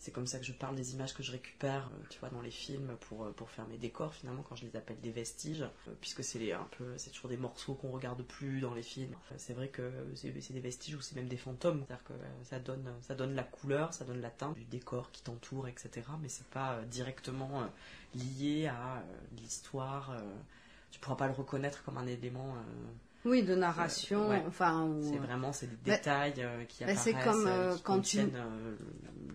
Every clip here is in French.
C'est comme ça que je parle des images que je récupère, tu vois, dans les films pour faire mes décors, finalement, quand je les appelle des vestiges, puisque c'est toujours des morceaux qu'on regarde plus dans les films. C'est vrai que c'est des vestiges ou c'est même des fantômes, c'est-à-dire que ça donne la couleur, ça donne la teinte du décor qui t'entoure, etc. Mais c'est pas directement lié à l'histoire. Tu pourras pas le reconnaître comme un élément. Oui, de narration, ouais. enfin... C'est des détails qui apparaissent, c'est comme qui quand contiennent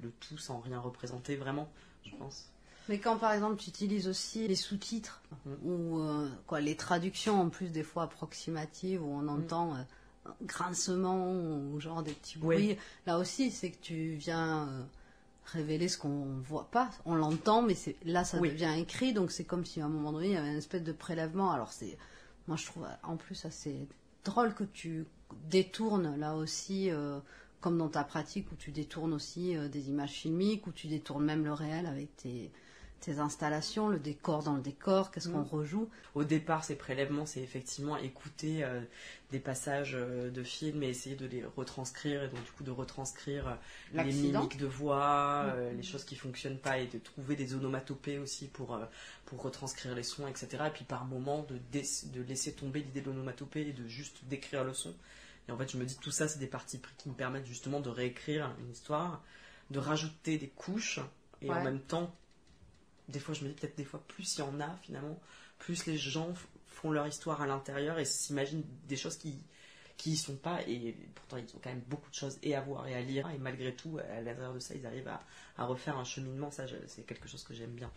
le tout sans rien représenter vraiment, je pense. Mais quand par exemple tu utilises aussi les sous-titres ou les traductions en plus des fois approximatives où on entend grincement ou genre des petits bruits, là aussi c'est que tu viens révéler ce qu'on voit pas, on l'entend mais là ça devient écrit, donc c'est comme si à un moment donné il y avait une espèce de prélèvement. Alors moi je trouve en plus assez drôle que tu détournes là aussi comme dans ta pratique où tu détournes aussi des images filmiques, où tu détournes même le réel avec tes installations, le décor dans le décor, qu'est-ce qu'on rejoue. Au départ, ces prélèvements, c'est effectivement écouter des passages de films et essayer de les retranscrire, et donc du coup de retranscrire les mimiques de voix, les choses qui fonctionnent pas, et de trouver des onomatopées aussi pour retranscrire les sons, etc. Et puis par moment de laisser tomber l'idée de l'onomatopée et de juste décrire le son. Et en fait, je me dis tout ça, c'est des parties pris qui me permettent justement de réécrire une histoire, de rajouter des couches, et en même temps, des fois, je me dis peut-être des fois, plus il y en a finalement, plus les gens font leur histoire à l'intérieur et s'imaginent des choses qui y sont pas, et pourtant ils ont quand même beaucoup de choses à voir et à lire, et malgré tout, à l'intérieur de ça, ils arrivent à refaire un cheminement. Ça, c'est quelque chose que j'aime bien.